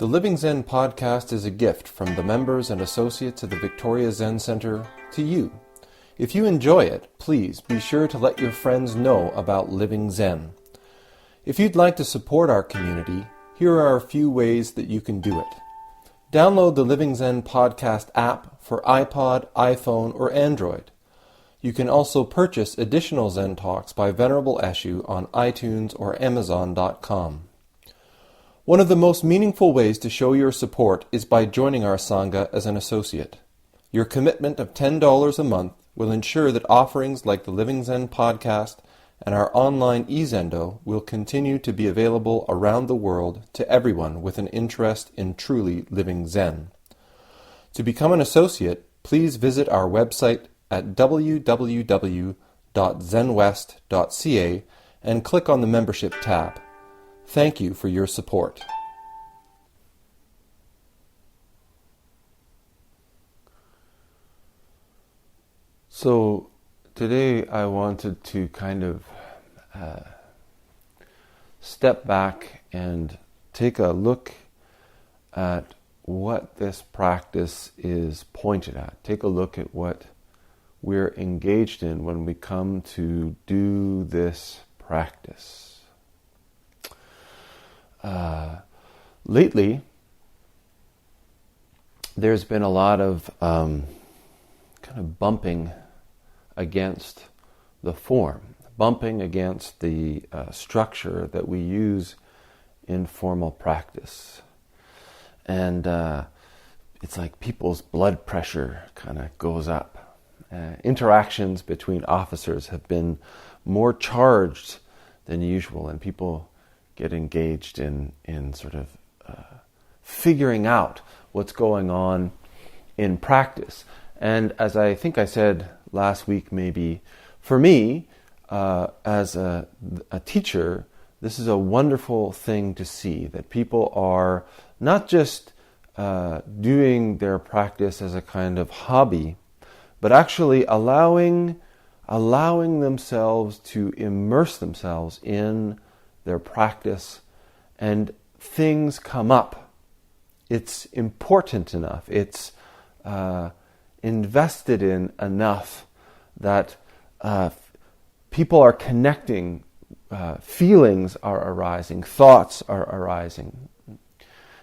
The Living Zen-podcast is a gift from the members and associates of the Victoria Zen Centre to you. If you enjoy it, please be sure to let your friends know about Living Zen. If you'd like to support our community, here are a few ways that you can do it. Download the Living Zen podcast app for iPod, iPhone, or Android. You can also purchase additional Zen Talks by Venerable Eshu on iTunes or Amazon.com. One of the most meaningful ways to show your support is by joining our Sangha as an associate. Your commitment of $10 a month will ensure that offerings like the Living Zen podcast and our online e-Zendo will continue to be available around the world to everyone with an interest in truly living Zen. To become an associate, please visit our website at www.zenwest.ca and click on the membership tab. Thank you for your support. So today I wanted to kind of step back and take a look at what this practice is pointed at. Take a look at what we're engaged in when we come to do this practice. Lately, there's been a lot of kind of bumping against the form, bumping against the structure that we use in formal practice. And it's like people's blood pressure kind of goes up. Interactions between officers have been more charged than usual, and people get engaged in sort of figuring out what's going on in practice. And as I think I said last week maybe, for me, as a teacher, this is a wonderful thing to see, that people are not just doing their practice as a kind of hobby, but actually allowing themselves to immerse themselves in their practice, and things come up. It's important enough, it's invested in enough that people are connecting, feelings are arising, thoughts are arising.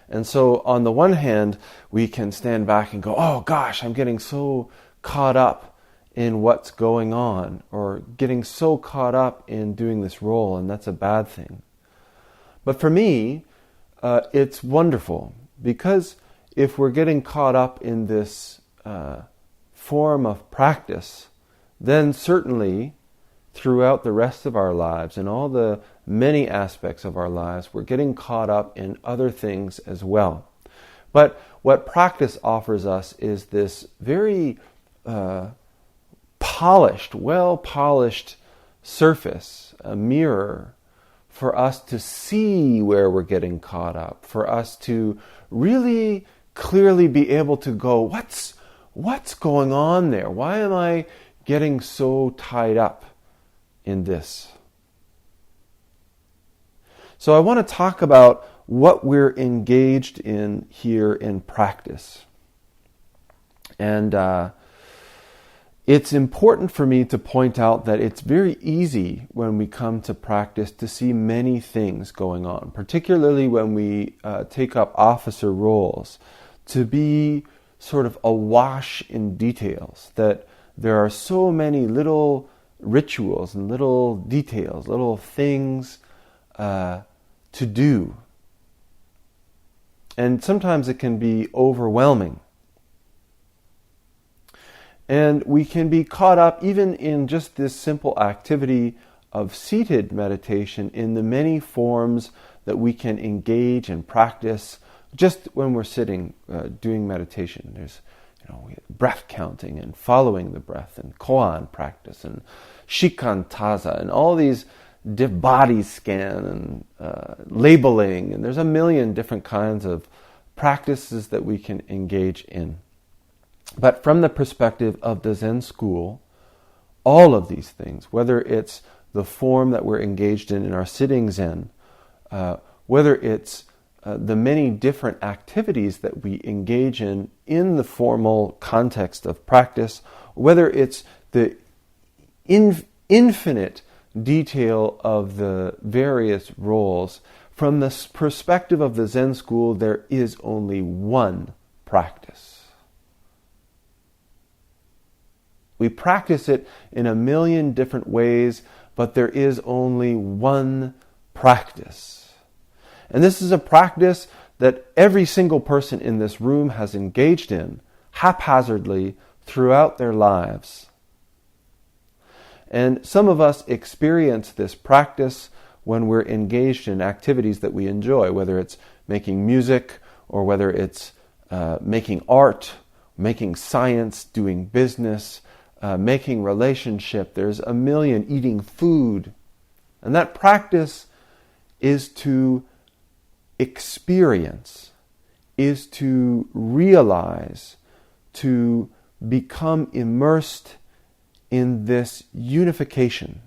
And so on the one hand, we can stand back and go, oh gosh, I'm getting so caught up in what's going on, or getting so caught up in doing this role, and that's a bad thing. But for me, it's wonderful, because if we're getting caught up in this form of practice, then certainly throughout the rest of our lives, and all the many aspects of our lives, we're getting caught up in other things as well. But what practice offers us is this very well-polished surface, a mirror, for us to see where we're getting caught up, for us to really clearly be able to go, what's going on there? Why am I getting so tied up in this? So I want to talk about what we're engaged in here in practice. And it's important for me to point out that it's very easy when we come to practice to see many things going on, particularly when we take up officer roles, to be sort of awash in details, that there are so many little rituals and little details, little things to do. And sometimes it can be overwhelming. And we can be caught up even in just this simple activity of seated meditation, in the many forms that we can engage and practice just when we're sitting doing meditation. There's breath counting and following the breath, and koan practice, and shikantaza, and all these body scan and labeling, and there's a million different kinds of practices that we can engage in. But from the perspective of the Zen school, all of these things, whether it's the form that we're engaged in our sitting Zen, whether it's the many different activities that we engage in the formal context of practice, whether it's the infinite detail of the various roles. From the perspective of the Zen school, there is only one practice. We practice it in a million different ways, but there is only one practice. And this is a practice that every single person in this room has engaged in haphazardly throughout their lives. And some of us experience this practice when we're engaged in activities that we enjoy, whether it's making music or whether it's making art, making science, doing business, making relationship. There's a million, eating food. And that practice is to experience, is to realize, to become immersed in this unification.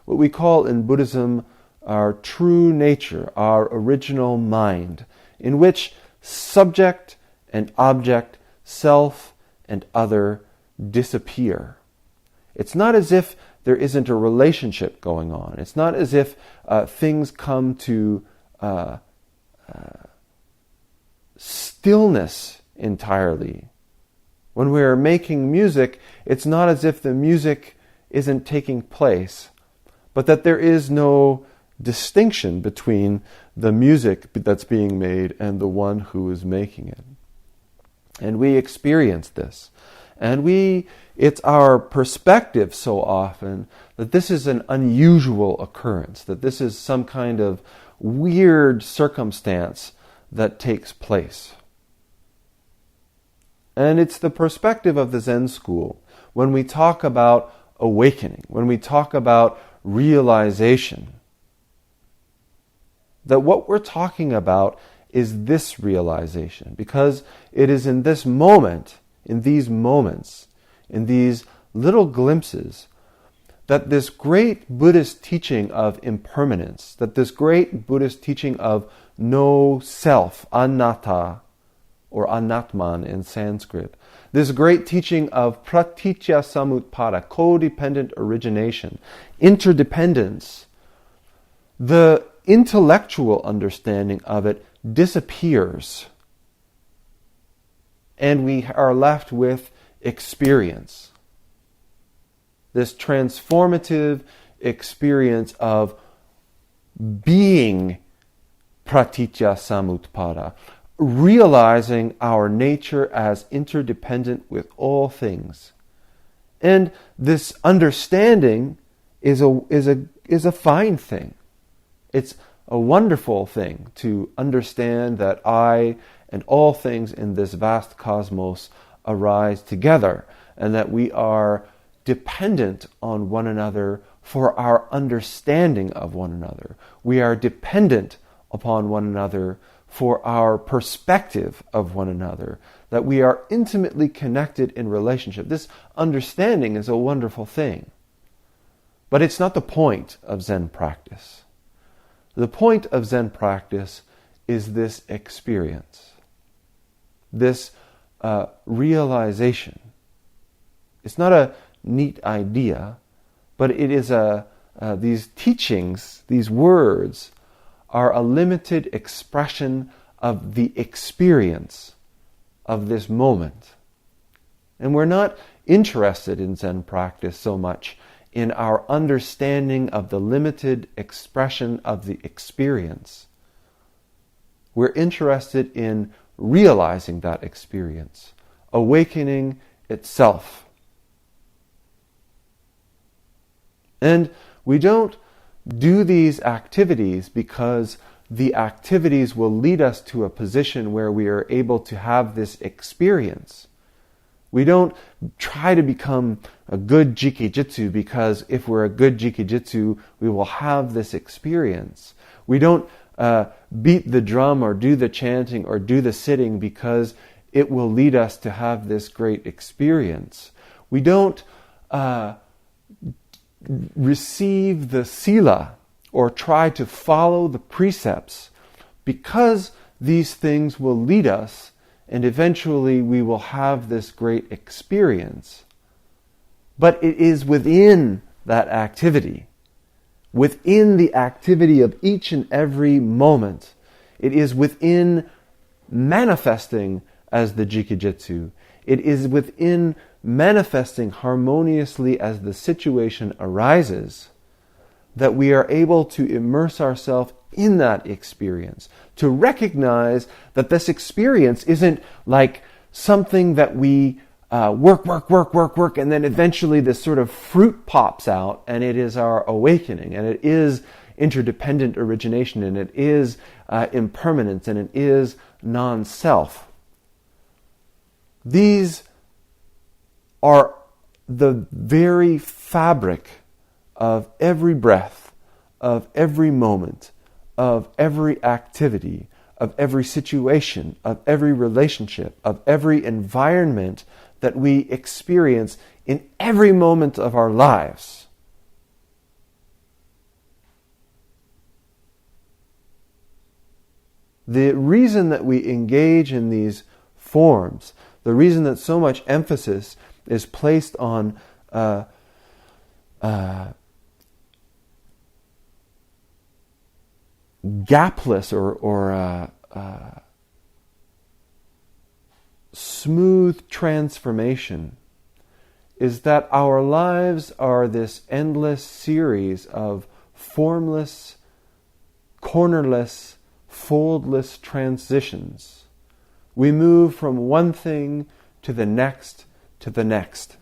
What we call in Buddhism our true nature, our original mind, in which subject and object, self and other disappear. It's not as if there isn't a relationship going on. It's not as if things come to stillness entirely. When we're making music, it's not as if the music isn't taking place, but that there is no distinction between the music that's being made and the one who is making it. And we experience this. And it's our perspective so often that this is an unusual occurrence, that this is some kind of weird circumstance that takes place. And it's the perspective of the Zen school when we talk about awakening, when we talk about realization, that what we're talking about is this realization, because it is in this moment, in these moments, in these little glimpses, that this great Buddhist teaching of impermanence, that this great Buddhist teaching of no self, anatta, or anatman in Sanskrit, this great teaching of pratitya samutpada, codependent origination, interdependence, the intellectual understanding of it disappears, and we are left with experience. This transformative experience of being pratitya samutpada, realizing our nature as interdependent with all things. And this understanding is a fine thing. It's a wonderful thing to understand that I and all things in this vast cosmos arise together, and that we are dependent on one another for our understanding of one another. We are dependent upon one another for our perspective of one another, that we are intimately connected in relationship. This understanding is a wonderful thing. But it's not the point of Zen practice. The point of Zen practice is this experience, this realization. It's not a neat idea, but it is these teachings, these words, are a limited expression of the experience of this moment. And we're not interested in Zen practice so much in our understanding of the limited expression of the experience. We're interested in realizing that experience, awakening itself. And we don't do these activities because the activities will lead us to a position where we are able to have this experience. We don't try to become a good jikijitsu because if we're a good jikijitsu, we will have this experience. We don't beat the drum or do the chanting or do the sitting because it will lead us to have this great experience. We don't receive the sila or try to follow the precepts because these things will lead us, and eventually we will have this great experience. But it is within that activity, within the activity of each and every moment. It is within manifesting as the Jikijitsu. It is within manifesting harmoniously as the situation arises that we are able to immerse ourselves in that experience, to recognize that this experience isn't like something that we work, and then eventually this sort of fruit pops out, and it is our awakening, and it is interdependent origination, and it is impermanence, and it is non-self. These are the very fabric of every breath, of every moment, of every activity, of every situation, of every relationship, of every environment that we experience in every moment of our lives. The reason that we engage in these forms, the reason that so much emphasis is placed on gapless or smooth transformation is that our lives are this endless series of formless, cornerless, foldless transitions. We move from one thing to the next to the next.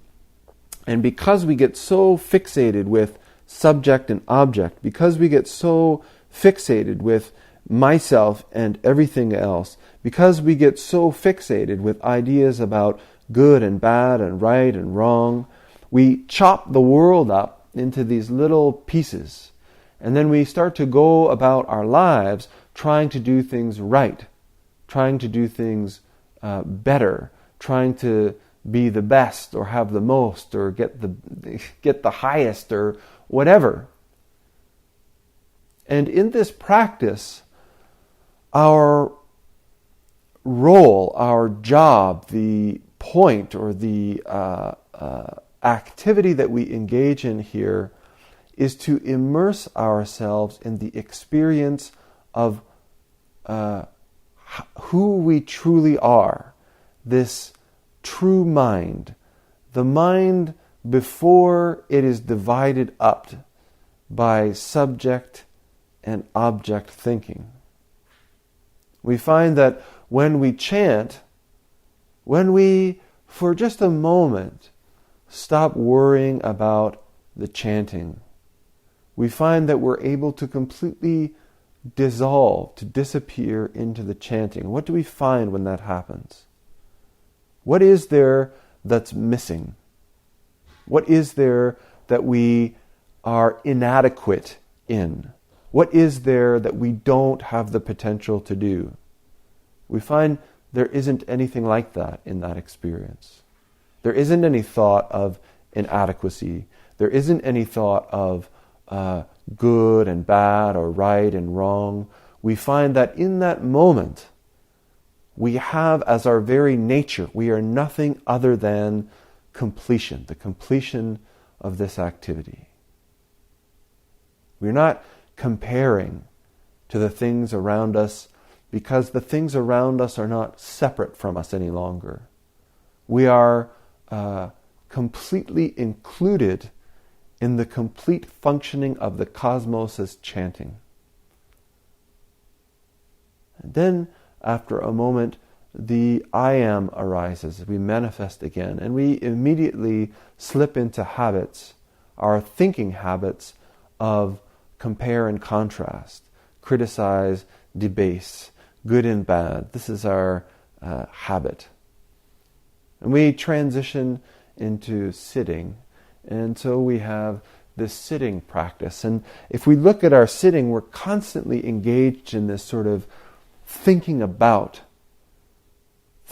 And because we get so fixated with subject and object, because we get so fixated with myself and everything else, because we get so fixated with ideas about good and bad and right and wrong, we chop the world up into these little pieces. And then we start to go about our lives trying to do things right, trying to do things better, trying to be the best or have the most or get the highest or whatever. And in this practice, our role, our job, the point or the activity that we engage in here is to immerse ourselves in the experience of who we truly are, this true mind, the mind before it is divided up by subject and object thinking. We find that when we chant, when we, for just a moment, stop worrying about the chanting, we find that we're able to completely dissolve, to disappear into the chanting. What do we find when that happens? What is there that's missing? What is there that we are inadequate in? What is there that we don't have the potential to do? We find there isn't anything like that in that experience. There isn't any thought of inadequacy. There isn't any thought of good and bad or right and wrong. We find that in that moment, we have as our very nature, we are nothing other than completion, the completion of this activity. We're not comparing to the things around us because the things around us are not separate from us any longer. We are completely included in the complete functioning of the cosmos as chanting. And then, after a moment, the I am arises. We manifest again, and we immediately slip into habits, our thinking habits of compare and contrast, criticize, debase, good and bad. This is our habit. And we transition into sitting, and so we have this sitting practice. And if we look at our sitting, we're constantly engaged in this sort of thinking about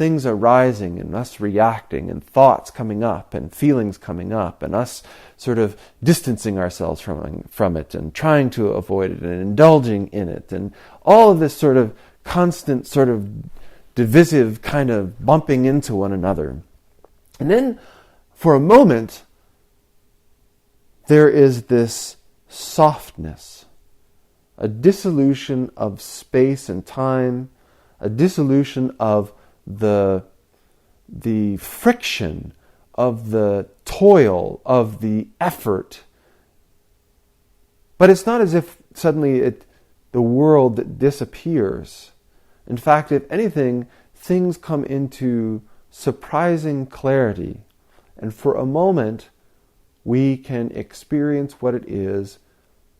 things arising and us reacting and thoughts coming up and feelings coming up and us sort of distancing ourselves from it and trying to avoid it and indulging in it, and all of this sort of constant sort of divisive kind of bumping into one another. And then for a moment there is this softness, a dissolution of space and time, a dissolution of the friction, of the toil, of the effort. But it's not as if suddenly the world disappears. In fact, if anything, things come into surprising clarity. And for a moment, we can experience what it is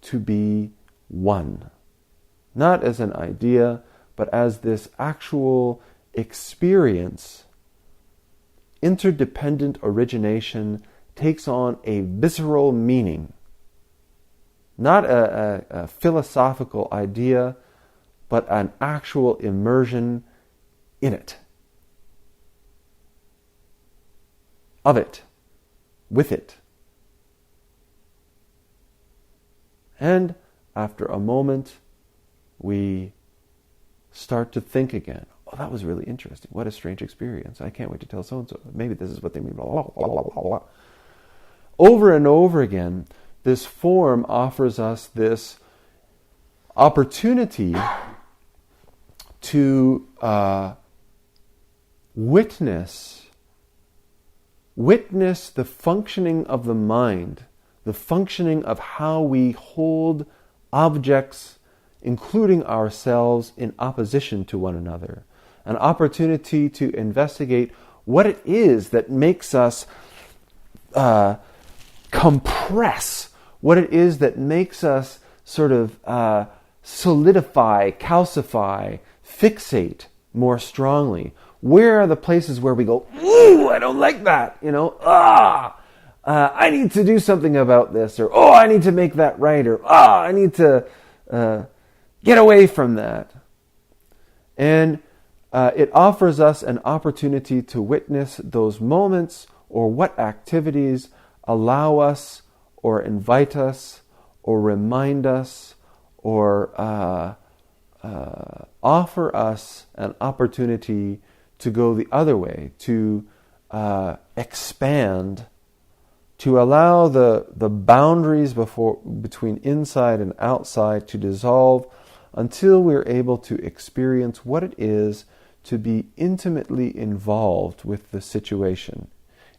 to be one. Not as an idea, but as this actual experience. Interdependent origination takes on a visceral meaning. Not a philosophical idea, but an actual immersion in it. Of it. With it. And after a moment, we start to think again. Oh, that was really interesting. What a strange experience. I can't wait to tell so-and-so. Maybe this is what they mean. Blah, blah, blah, blah, blah. Over and over again, this form offers us this opportunity to witness the functioning of the mind, the functioning of how we hold objects, including ourselves, in opposition to one another. An opportunity to investigate what it is that makes us compress, what it is that makes us sort of solidify, calcify, fixate more strongly. Where are the places where we go, ooh, I don't like that, I need to do something about this, or I need to make that right, or I need to get away from that. And it offers us an opportunity to witness those moments, or what activities allow us, or invite us, or remind us, or offer us an opportunity to go the other way, to expand, to allow the boundaries between inside and outside to dissolve until we're able to experience what it is to be intimately involved with the situation,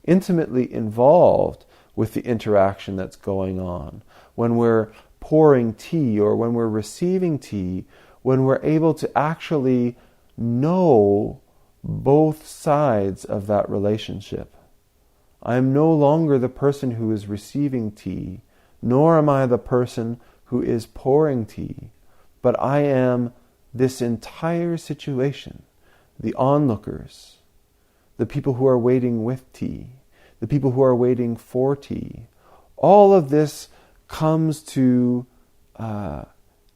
intimately involved with the interaction that's going on. When we're pouring tea or when we're receiving tea, when we're able to actually know both sides of that relationship. I am no longer the person who is receiving tea, nor am I the person who is pouring tea, but I am this entire situation, the onlookers, the people who are waiting with tea, the people who are waiting for tea. All of this comes to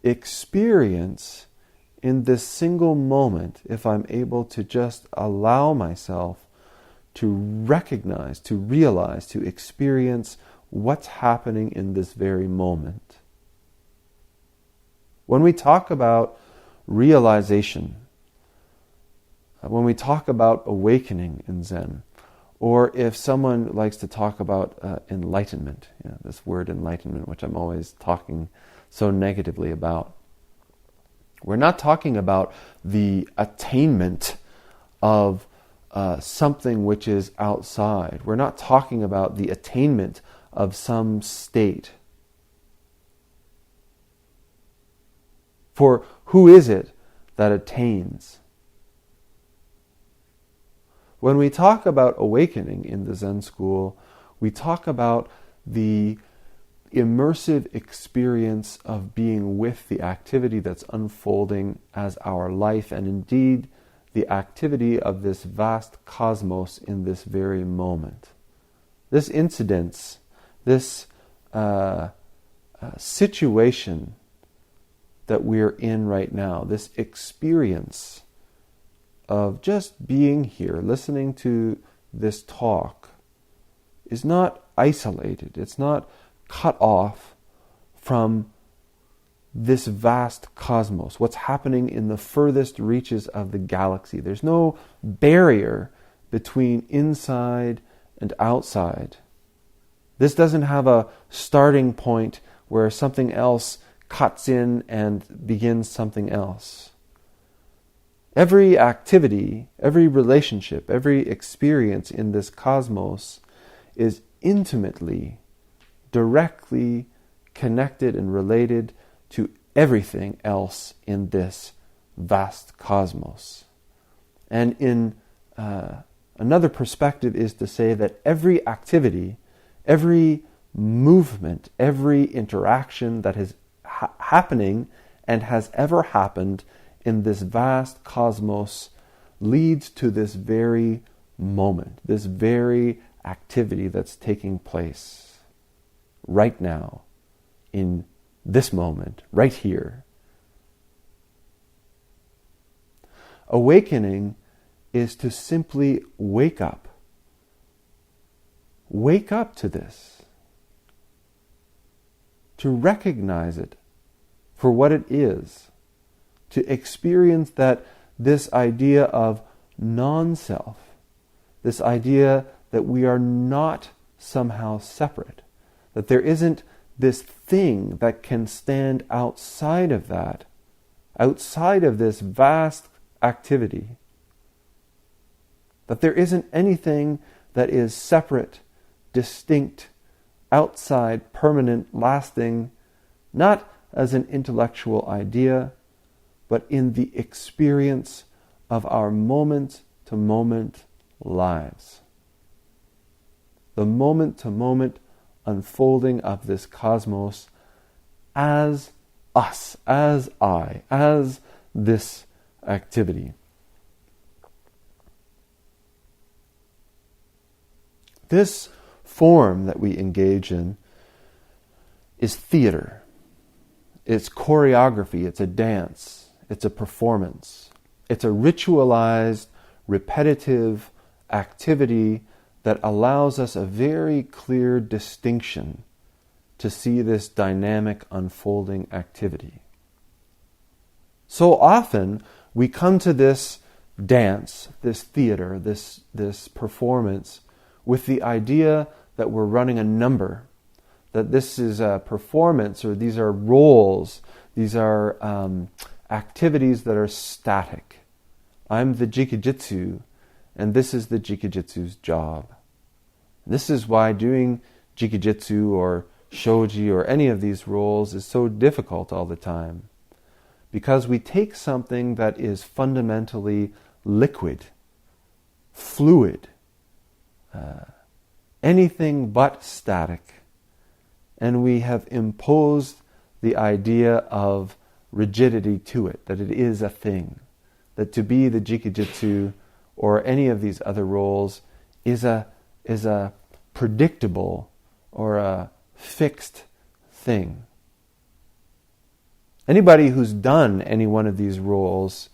experience in this single moment if I'm able to just allow myself to recognize, to realize, to experience what's happening in this very moment. When we talk about realization, when we talk about awakening in Zen, or if someone likes to talk about enlightenment, this word enlightenment, which I'm always talking so negatively about, we're not talking about the attainment of something which is outside. We're not talking about the attainment of some state. For who is it that attains? When we talk about awakening in the Zen school, we talk about the immersive experience of being with the activity that's unfolding as our life, and indeed the activity of this vast cosmos in this very moment. This incidence, this situation that we're in right now, this experience of just being here, listening to this talk, is not isolated. It's not cut off from this vast cosmos, what's happening in the furthest reaches of the galaxy. There's no barrier between inside and outside. This doesn't have a starting point where something else cuts in and begins something else. Every activity, every relationship, every experience in this cosmos is intimately, directly connected and related to everything else in this vast cosmos. And in another perspective is to say that every activity, every movement, every interaction that is happening and has ever happened in this vast cosmos leads to this very moment, this very activity that's taking place right now, in this moment, right here. Awakening is to simply wake up. Wake up to this. To recognize it for what it is. To experience that this idea of non-self, this idea that we are not somehow separate, that there isn't this thing that can stand outside of that, outside of this vast activity, that there isn't anything that is separate, distinct, outside, permanent, lasting, not as an intellectual idea, but in the experience of our moment-to-moment lives. The moment-to-moment unfolding of this cosmos as us, as I, as this activity. This form that we engage in is theater. It's choreography, it's a dance, it's a performance. It's a ritualized, repetitive activity that allows us a very clear distinction to see this dynamic unfolding activity. So often we come to this dance, this theater, this performance with the idea that we're running a number, that this is a performance, or these are roles, these are activities that are static. I'm the jikijitsu, and this is the jikijitsu's job. This is why doing jikijitsu or shoji or any of these roles is so difficult all the time. Because we take something that is fundamentally liquid, fluid, anything but static, and we have imposed the idea of rigidity to it, that it is a thing, that to be the jikijitsu or any of these other roles is a predictable or a fixed thing. Anybody who's done any one of these roles,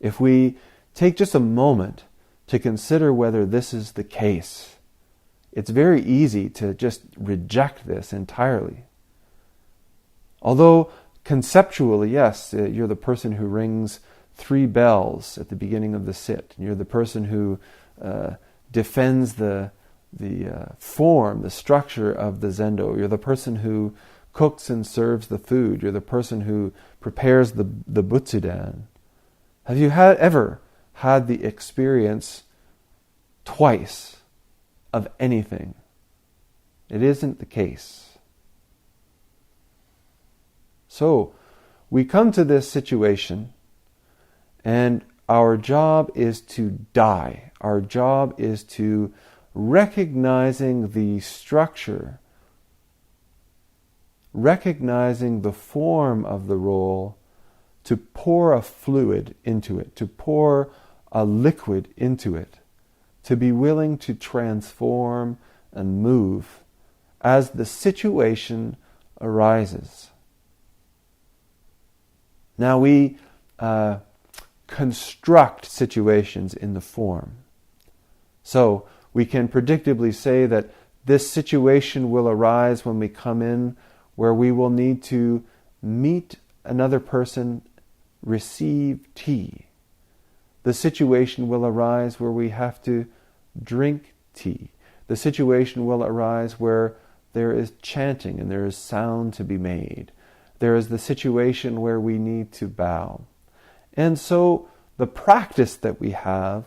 if we take just a moment to consider whether this is the case, it's very easy to just reject this entirely. Although conceptually, yes, you're the person who rings 3 bells at the beginning of the sit. You're the person who defends the form, the structure of the zendo. You're the person who cooks and serves the food. You're the person who prepares the butsudan. Have you ever had the experience twice of anything? It isn't the case. So, we come to this situation, and our job is to die. Our job is to recognizing the structure, recognizing the form of the role, to pour a fluid into it, to pour a liquid into it, to be willing to transform and move as the situation arises. Now we construct situations in the form. So we can predictably say that this situation will arise when we come in where we will need to meet another person, receive tea. The situation will arise where we have to drink tea. The situation will arise where there is chanting and there is sound to be made. There is the situation where we need to bow. And so the practice that we have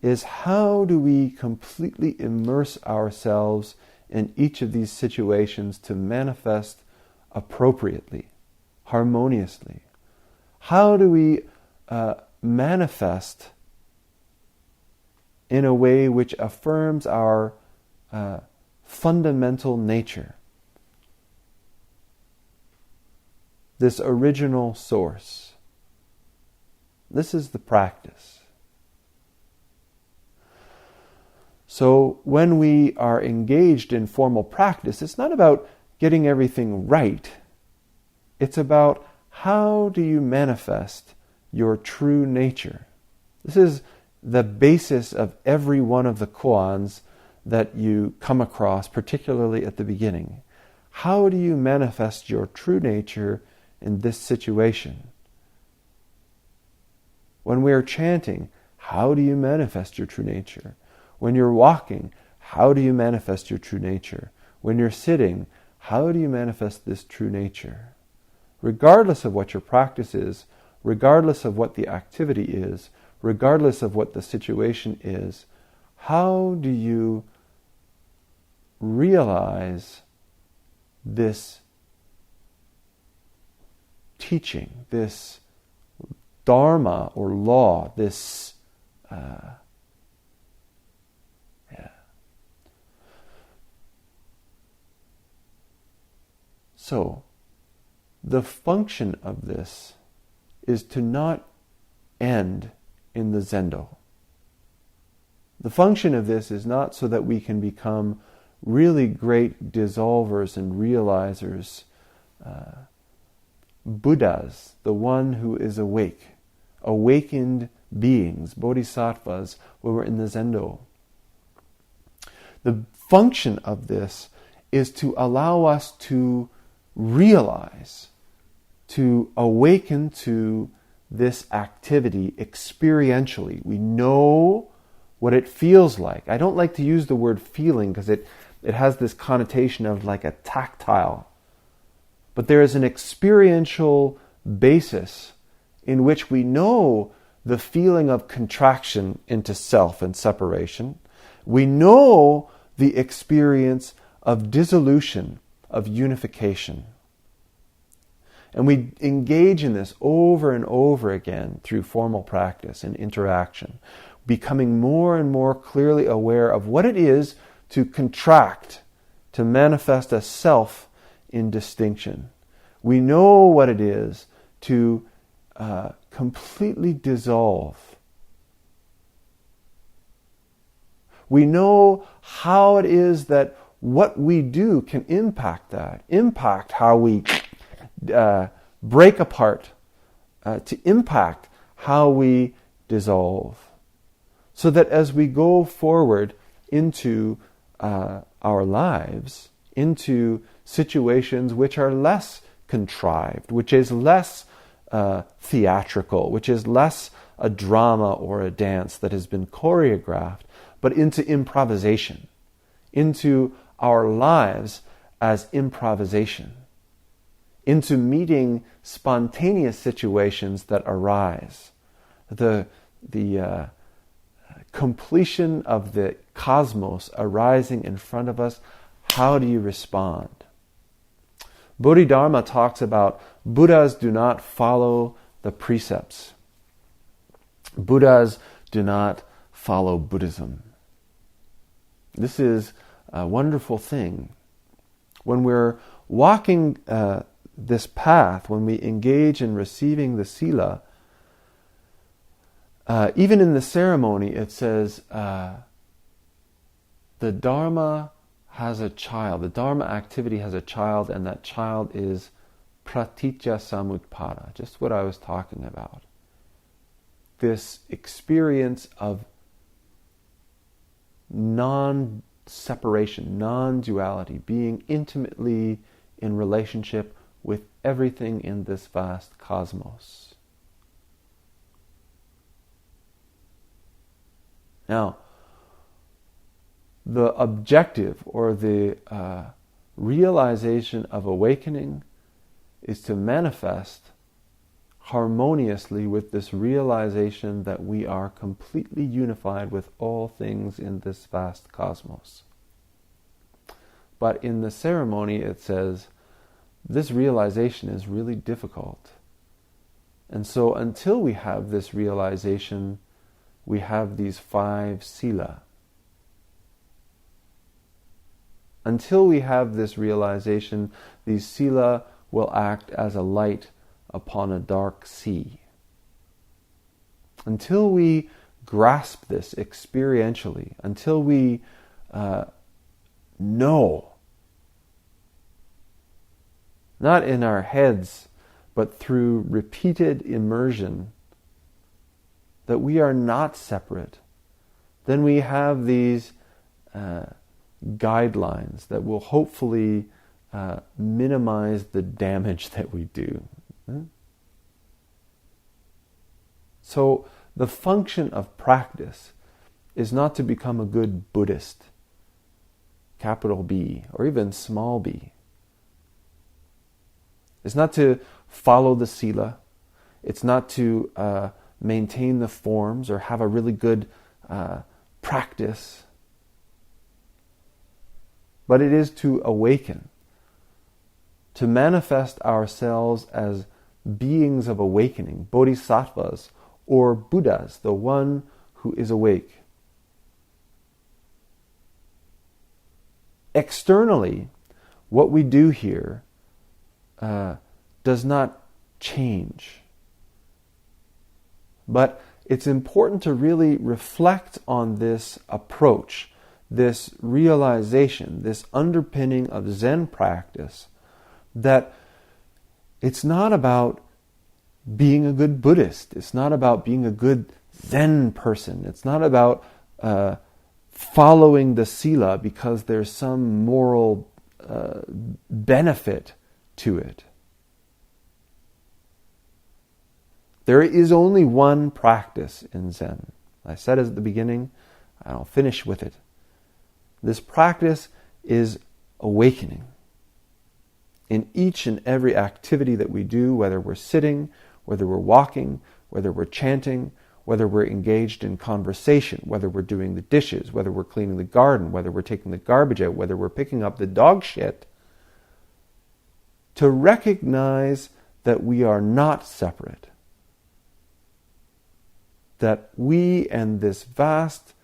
is how do we completely immerse ourselves in each of these situations to manifest appropriately, harmoniously? How do we manifest in a way which affirms our fundamental nature, this original source? This is the practice. So when we are engaged in formal practice, it's not about getting everything right. It's about how do you manifest your true nature. This is the basis of every one of the koans that you come across, particularly at the beginning. How do you manifest your true nature in this situation? When we are chanting, how do you manifest your true nature? When you're walking, how do you manifest your true nature? When you're sitting, how do you manifest this true nature? Regardless of what your practice is, regardless of what the activity is, regardless of what the situation is, how do you realize this teaching, this dharma or law, this So, the function of this is to not end in the zendo. The function of this is not so that we can become really great dissolvers and realizers, Buddhas, the one who is awake, awakened beings, bodhisattvas, when we're in the zendo. The function of this is to allow us to realize, to awaken to this activity experientially. We know what it feels like. I don't like to use the word feeling because it has this connotation of like a tactile. But there is an experiential basis in which we know the feeling of contraction into self and separation. We know the experience of dissolution, of unification. And we engage in this over and over again through formal practice and interaction, becoming more and more clearly aware of what it is to contract, to manifest a self in distinction. We know what it is to completely dissolve. We know how it is that what we do can impact that, impact how we break apart, to impact how we dissolve. So that as we go forward into our lives, into situations which are less contrived, which is less theatrical, which is less a drama or a dance that has been choreographed, but into improvisation, into our lives as improvisation, into meeting spontaneous situations that arise. The completion of the cosmos arising in front of us, how do you respond? Bodhidharma talks about Buddhas do not follow the precepts. Buddhas do not follow Buddhism. This is a wonderful thing. When we're walking this path, when we engage in receiving the sila, even in the ceremony it says the Dharma has a child. The Dharma activity has a child, and that child is pratitya samutpada, just what I was talking about. this experience of non-separation, non-duality, being intimately in relationship with everything in this vast cosmos. Now, the objective or the realization of awakening is to manifest harmoniously with this realization that we are completely unified with all things in this vast cosmos. But in the ceremony it says, this realization is really difficult. And so until we have this realization, we have these 5 sila. Until we have this realization, these sila will act as a light upon a dark sea. Until we grasp this experientially, until we know, not in our heads, but through repeated immersion, that we are not separate, then we have these guidelines that will hopefully minimize the damage that we do. So the function of practice is not to become a good Buddhist, capital B, or even small b. It's not to follow the sila. It's not to maintain the forms or have a really good practice. But it is to awaken, to manifest ourselves as beings of awakening, bodhisattvas or Buddhas, the one who is awake. Externally, what we do here does not change. But it's important to really reflect on this approach, this realization, this underpinning of Zen practice, that it's not about being a good Buddhist. It's not about being a good Zen person. It's not about following the sila because there's some moral benefit to it. There is only one practice in Zen. I said it at the beginning, and I'll finish with it. This practice is awakening. In each and every activity that we do, whether we're sitting, whether we're walking, whether we're chanting, whether we're engaged in conversation, whether we're doing the dishes, whether we're cleaning the garden, whether we're taking the garbage out, whether we're picking up the dog shit, to recognize that we are not separate. That we and this vast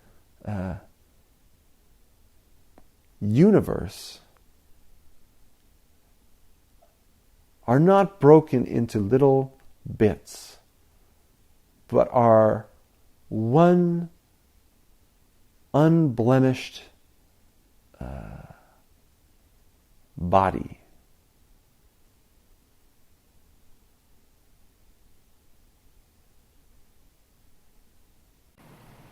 universe are not broken into little bits, but are one unblemished body.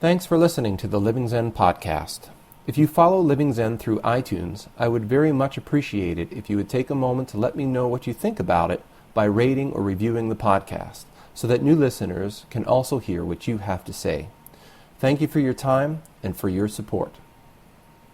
Thanks for listening to the Living Zen podcast. If you follow Living Zen through iTunes, I would very much appreciate it if you would take a moment to let me know what you think about it by rating or reviewing the podcast, so that new listeners can also hear what you have to say. Thank you for your time and for your support.